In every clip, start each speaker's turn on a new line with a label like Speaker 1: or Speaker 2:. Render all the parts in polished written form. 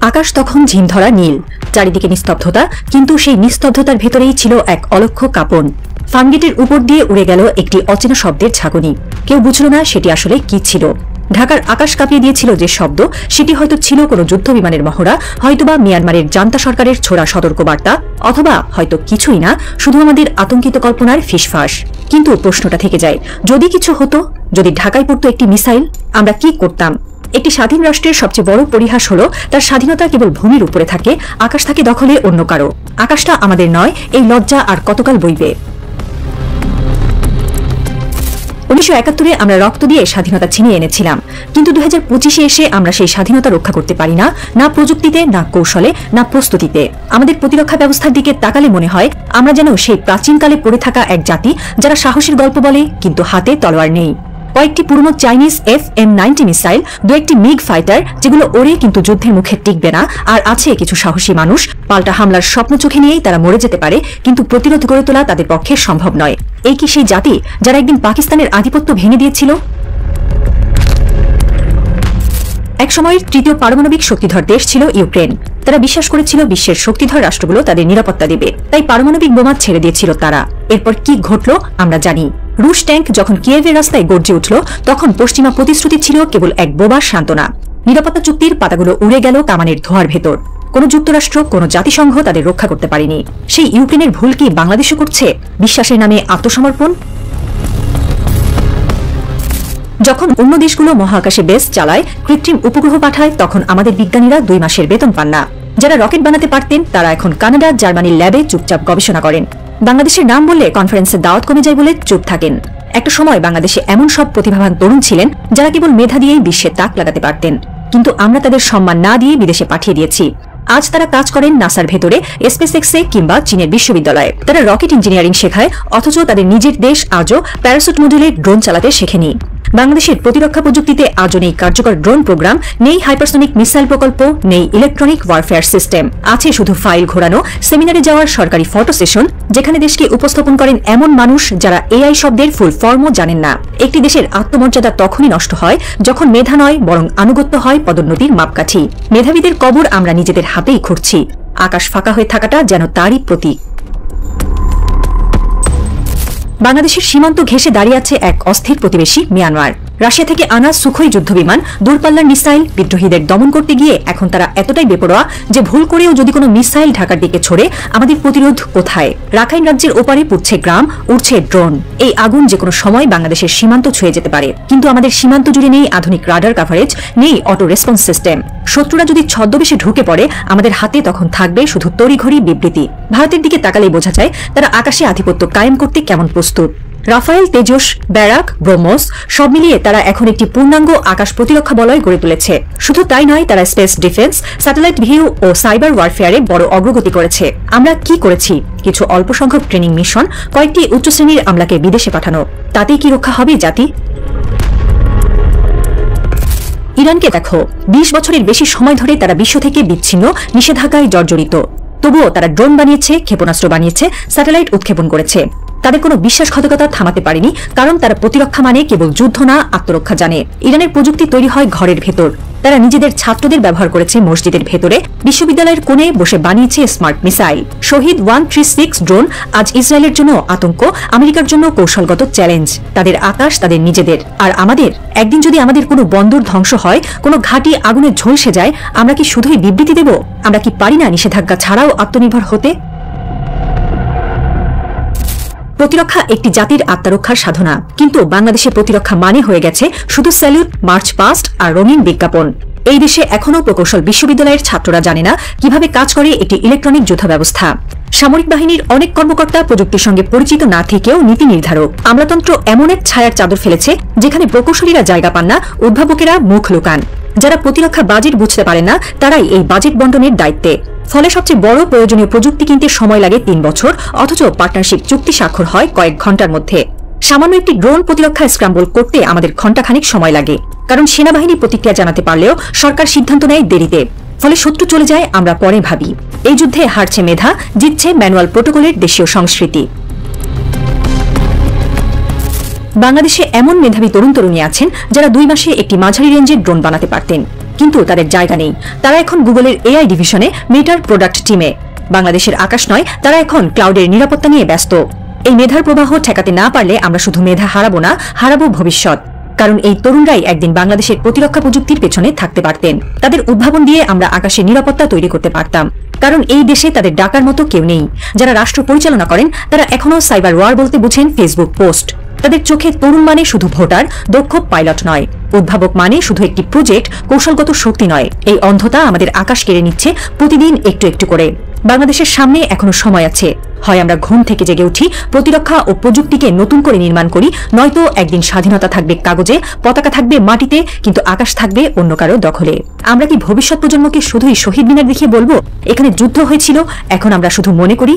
Speaker 1: আকাশ তখন ঝিমধরা নীল, চারিদিকে নিস্তব্ধতা, কিন্তু সেই নিস্তব্ধতার ভেতরেই ছিল এক অলক্ষ্য কাঁপন। ফার্মগেটের উপর দিয়ে উড়ে গেল একটি অচেনা শব্দের ঝাঁকুনি। কেউ বুঝল না সেটি আসলে কি ছিল। ঢাকার আকাশ কাঁপিয়ে দিয়েছিল যে শব্দ, সেটি হয়তো ছিল কোনো যুদ্ধ বিমানের মহড়া, হয়তোবা মিয়ানমারের জান্তা সরকারের ছোড়া সতর্কবার্তা, অথবা হয়তো কিছুই না, শুধু আমাদের আতঙ্কিত কল্পনার ফিসফাস। কিন্তু প্রশ্নটা থেকে যায়, যদি কিছু হতো, যদি ঢাকায় পড়তো একটি মিসাইল, আমরা কি করতাম? একটি স্বাধীন রাষ্ট্রের সবচেয়ে বড় পরিহাস হল তার স্বাধীনতা কেবল ভূমির উপরে থাকে, আকাশ থাকে দখলে অন্য কারো। আকাশটা আমাদের নয়, এই লজ্জা আর কতকাল বইবে? 1971-এ আমরা রক্ত দিয়ে স্বাধীনতা ছিনিয়ে এনেছিলাম, কিন্তু 2025-এ এসে আমরা সেই স্বাধীনতা রক্ষা করতে পারি না, না প্রযুক্তিতে, না কৌশলে, না প্রস্তুতিতে। আমাদের প্রতিরক্ষা ব্যবস্থার দিকে তাকালে মনে হয় আমরা যেন সেই প্রাচীনকালে পড়ে থাকা এক জাতি, যারা সাহসের গল্প বলে কিন্তু হাতে তলোয়ার নেই। কয়েকটি পুরনো চাইনিজ FM-90 মিসাইল, দু একটি মিগ ফাইটার যেগুলো ওড়ে কিন্তু যুদ্ধের মুখে টিকবে না, আর আছে কিছু সাহসী মানুষ, পাল্টা হামলার স্বপ্ন চোখে নিয়েই তারা মরে যেতে পারে, কিন্তু প্রতিরোধ গড়ে তোলা তাদের পক্ষে সম্ভব নয়। এই কি সেই জাতি যারা একদিন পাকিস্তানের আধিপত্য ভেঙে দিয়েছিল? এক সময়ের তৃতীয় পারমাণবিক শক্তিধর দেশ ছিল ইউক্রেন। তারা বিশ্বাস করেছিল বিশ্বের শক্তিধর রাষ্ট্রগুলো তাদের নিরাপত্তা দেবে, তাই পারমাণবিক বোমা ছেড়ে দিয়েছিল তারা। এরপর কি ঘটল আমরা জানি। রুশ ট্যাঙ্ক যখন কিয়েভের রাস্তায় গর্জে উঠল, তখন পশ্চিমা প্রতিশ্রুতি ছিল কেবল এক বোবার সান্ত্বনা। নিরাপত্তা চুক্তির পাতাগুলো উড়ে গেল কামানের ধোঁয়ার ভেতর। কোন যুক্তরাষ্ট্র, কোন জাতিসংঘ তাদের রক্ষা করতে পারেনি। সেই ইউক্রেনের ভুল কি বাংলাদেশও করছে? বিশ্বাসের নামে আত্মসমর্পণ। যখন অন্য দেশগুলো মহাকাশে বেস চালায়, কৃত্রিম উপগ্রহ পাঠায়, তখন আমাদের বিজ্ঞানীরা 2 মাসের বেতন পান না। যারা রকেট বানাতে পারতেন তারা এখন কানাডা, জার্মানির ল্যাবে চুপচাপ গবেষণা করেন। বাংলাদেশের নাম বললে কনফারেন্সের দাওয়াত কমে যায় বলে চুপ থাকেন। একটা সময় বাংলাদেশে এমন সব প্রতিভাবান তরুণ ছিলেন যারা কেবল মেধা দিয়েই বিশ্বে তাক লাগাতে পারতেন, কিন্তু আমরা তাদের সম্মান না দিয়ে বিদেশে পাঠিয়ে দিয়েছি। আজ তারা কাজ করেন নাসার ভেতরে, SpaceX-এ কিংবা চীনের বিশ্ববিদ্যালয়ে। তারা রকেট ইঞ্জিনিয়ারিং শেখায়, অথচ তাদের নিজের দেশ আজও প্যারাসুট মডেলে ড্রোন চালাতে শেখেনি। বাংলাদেশের প্রতিরক্ষা প্রযুক্তিতে আজও নেই কার্যকর ড্রোন প্রোগ্রাম, নেই হাইপারসনিক মিসাইল প্রকল্প, নেই ইলেকট্রনিক ওয়ারফেয়ার সিস্টেম। আছে শুধু ফাইল ঘোরানো, সেমিনারে যাওয়ার সরকারি ফটো সেশন, যেখানে দেশকে উপস্থাপন করেন এমন মানুষ যারা AI শব্দের ফুল ফর্মও জানেন না। একটি দেশের আত্মমর্যাদা তখনই নষ্ট হয় যখন মেধা নয়, বরং আনুগত্য হয় পদোন্নতির মাপকাঠি। মেধাবীদের কবর আমরা নিজেদের হাতেই খুঁড়ছি। আকাশ ফাঁকা হয়ে থাকাটা যেন তারই প্রতীক। বাংলাদেশের সীমান্ত ঘেঁষে দাঁড়িয়ে আছে এক অস্থির প্রতিবেশী মিয়ানমার। রাশিয়া থেকে আনা সুখোই যুদ্ধবিমান, দূরপাল্লার মিসাইল, বিদ্রোহীদের দমন করতে গিয়ে এখন তারা এতটাই বেপরোয়া যে ভুল করেও যদি কোনো মিসাইল ঢাকার দিকে ছড়ে, আমাদের প্রতিরোধ কোথায়? রাখাইন রাজ্যের ওপারে পুড়ছে গ্রাম, উড়ছে ড্রোন। এই আগুন যে কোনো সময় বাংলাদেশের সীমান্ত ছুঁয়ে যেতে পারে, কিন্তু আমাদের সীমান্ত জুড়ে নেই আধুনিক রাডার কাভারেজ, নেই অটো রেসপন্স সিস্টেম। শত্রুরা যদি ছদ্মবেশে ঢুকে পড়ে, আমাদের হাতে তখন থাকবে শুধু তড়িঘড়ি বিবৃতি। ভারতের দিকে তাকালেই বোঝা যায় তারা আকাশে আধিপত্য কায়েম করতে কেমন প্রস্তুত। রাফায়েল, তেজস, ব্যারাক, ব্রহ্মস সব মিলিয়ে তারা এখন একটি পূর্ণাঙ্গ আকাশ প্রতিরক্ষা বলয় গড়ে তুলেছে। শুধু তাই নয়, তারা স্পেস ডিফেন্স, স্যাটেলাইট ভিউ ও সাইবার ওয়ারফেয়ারে বড় অগ্রগতি করেছে। আমরা কি করেছি? কিছু অল্প সংখ্যক ট্রেনিং মিশন, কয়েকটি উচ্চ শ্রেণীর আমলাকে বিদেশে পাঠানো। তাতেই কি রক্ষা হবে জাতি? ইরানকে দেখো, 20 বছরের বেশি সময় ধরে তারা বিশ্ব থেকে বিচ্ছিন্ন, নিষেধাজ্ঞায় জর্জরিত। তবুও তারা ড্রোন বানিয়েছে, ক্ষেপণাস্ত্র বানিয়েছে, স্যাটেলাইট উৎক্ষেপণ করেছে। তাদের কোনো বিশ্বাসঘাতকতা থামাতে পারেনি, কারণ তারা প্রতিরক্ষা মানে কেবল যুদ্ধ না, আত্মরক্ষা জানে। ইরানের প্রযুক্তি তৈরি হয় ঘরের ভেতর। তারা নিজেদের ছাত্রদের ব্যবহার করেছে মসজিদের ভেতরে, বিশ্ববিদ্যালয়ের কোণে বসে বানিয়েছে স্মার্ট মিসাইল। শহীদ 136 ড্রোন আজ ইসরায়েলের জন্য আতঙ্ক, আমেরিকার জন্য কৌশলগত চ্যালেঞ্জ। তাদের আকাশ তাদের নিজেদের, আর আমাদের। একদিন যদি আমাদের কোনো বন্দর ধ্বংস হয়, কোনো ঘাঁটি আগুনে ঝলসে যায়, আমরা কি শুধুই বিবৃতি দেব? আমরা কি পারি না নিষেধাজ্ঞা ছাড়াও আত্মনির্ভর হতে? প্রতিরক্ষা একটি জাতির আত্মরক্ষার সাধনা, কিন্তু বাংলাদেশের প্রতিরক্ষা মানে হয়ে গেছে শুধু স্যালুট, মার্চ পাস্ট আর রঙিন বিজ্ঞাপন। এই দেশে এখনও প্রকৌশল বিশ্ববিদ্যালয়ের ছাত্ররা জানে না কিভাবে কাজ করে একটি ইলেকট্রনিক যুদ্ধ ব্যবস্থা। সামরিক বাহিনীর অনেক কর্মকর্তা প্রযুক্তির সঙ্গে পরিচিত না থেকেও নীতি নির্ধারক। আমলাতন্ত্র এমন এক ছায়ার চাদর ফেলেছে যেখানে প্রকৌশলীরা জায়গা পান না, উদ্ভাবকেরা মুখ লুকান। যারা প্রতিরক্ষা বাজেট বুঝতে পারে না, তারাই এই বাজেট বন্টনের দায়িত্বে। ফলে সবচেয়ে বড় প্রয়োজনীয় প্রযুক্তি কিনতে সময় লাগে 3 বছর, অথচ পার্টনারশিপ চুক্তি স্বাক্ষর হয় কয়েক ঘন্টার মধ্যে। সামান্য একটি ড্রোন প্রতিরক্ষা স্ক্রাম্বল করতে আমাদের ঘণ্টাখানিক সময় লাগে, কারণ সেনাবাহিনী প্রতিক্রিয়া জানাতে পারলেও সরকার সিদ্ধান্ত নেয় দেরিতে। ফলে শত্রু চলে যায়, আমরা পরে ভাবি। এই যুদ্ধে হারছে মেধা, জিতছে ম্যানুয়াল প্রোটোকলের দেশীয় সংস্কৃতি। বাংলাদেশে এমন মেধাবী তরুণ তরুণী আছেন যারা 2 মাসে একটি মাঝারি রেঞ্জের ড্রোন বানাতে পারতেন। কিন্তু তাদের জায়গা নেই। তারা এখন গুগলের এআই ডিভিশনে মেটার প্রোডাক্ট টিমে। বাংলাদেশের আকাশ নয়, তারা এখন ক্লাউডের নিরাপত্তা নিয়ে ব্যস্ত। এই মেধার প্রবাহ ঠেকাতে না পারলে আমরা শুধু মেধা হারাবো না, হারাবো ভবিষ্যৎ। কারণ এই তরুণরাই একদিন বাংলাদেশের প্রতিরক্ষা প্রযুক্তির পেছনে থাকতে পারতেন। তাদের উদ্ভাবন দিয়ে আমরা আকাশের নিরাপত্তা তৈরি করতে পারতাম। কারণ এই দেশে তাদের ডাকার মতো কেউ নেই। যারা রাষ্ট্র পরিচালনা করেন তারা এখনো সাইবার ওয়ার বলতে বুঝেন ফেসবুক পোস্ট। তাদের চোখে তরুণ মানে শুধু ভোটার, দক্ষ পাইলট নয়। উদ্ভাবক মানে শুধু একটি প্রজেক্ট, কৌশলগত শক্তি নয়। এই অন্ধতা আমাদের আকাশ কেড়ে নিচ্ছে প্রতিদিন একটু একটু করে। বাংলাদেশের সামনে এখনো সময় আছে। হয় আমরা ঘুম থেকে জেগে উঠি, প্রতিরক্ষা ও প্রযুক্তিকে নতুন করে নির্মাণ করি, নয়তো একদিন স্বাধীনতা থাকবে কাগজে, পতাকা থাকবে মাটিতে, কিন্তু আকাশ থাকবে অন্য কারো দখলে। আমরা কি ভবিষ্যৎ প্রজন্মকে শুধুই শহীদ মিনার দেখিয়ে বলবো এখানে যুদ্ধ হয়েছিল, এখন আমরা শুধু মনে করি?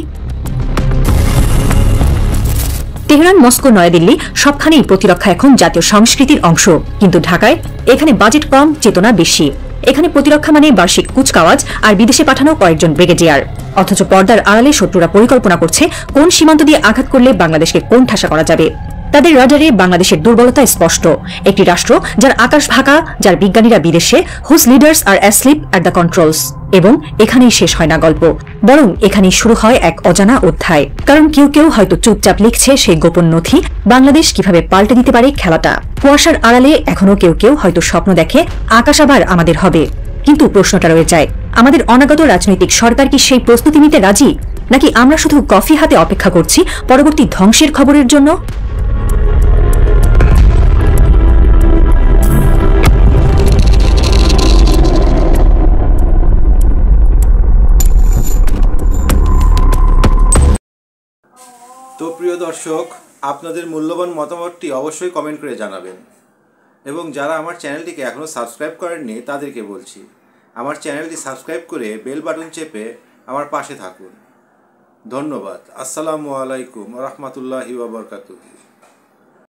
Speaker 1: তেহরান, মস্কো, নয়াদিল্লি সবখানেই প্রতিরক্ষা এখন জাতীয় সংস্কৃতির অংশ। কিন্তু ঢাকায় এখানে বাজেট কম, চেতনা বেশি। এখানে প্রতিরক্ষা মানে বার্ষিক কুচকাওয়াজ আর বিদেশে পাঠানো কয়েকজন ব্রিগেডিয়ার। অথচ পর্দার আড়ালে শত্রুরা পরিকল্পনা করছে কোন সীমান্ত দিয়ে আঘাত করলে বাংলাদেশকে কোন ঠাসা করা যাবে। তাদের রাডারে বাংলাদেশের দুর্বলতা স্পষ্ট। একটি রাষ্ট্র যার আকাশ ঢাকা, যার বিজ্ঞানীরা বিদেশে, whose leaders are asleep at the controls. এবং এখানেই শেষ হয় না গল্প, বরং এখানেই শুরু হয় এক অজানা অধ্যায়। কারণ কেউ কেউ হয়তো চুপচাপ লিখছে সেই গোপন নথি, বাংলাদেশ কিভাবে পাল্টে দিতে পারে খেলাটা। কুয়াশার আড়ালে এখনো কেউ কেউ হয়তো স্বপ্ন দেখে আকাশ আবার আমাদের হবে। কিন্তু প্রশ্নটা রয়ে যায়, আমাদের অনাগত রাজনৈতিক সরকার কি সেই প্রস্তুতি নিতে রাজি, নাকি আমরা শুধু কফি হাতে অপেক্ষা করছি পরবর্তী ধ্বংসের খবরের জন্য?
Speaker 2: তো প্রিয় দর্শক, আপনাদের মূল্যবান মতামতটি অবশ্যই কমেন্ট করে জানাবেন। এবং যারা আমার চ্যানেলটিকে এখনও সাবস্ক্রাইব করেননি তাদেরকে বলছি, আমার চ্যানেলটি সাবস্ক্রাইব করে বেল বাটন চেপে আমার পাশে থাকুন। ধন্যবাদ। আসসালামু আলাইকুম ওয়া রাহমাতুল্লাহি ওয়া বারাকাতুহু।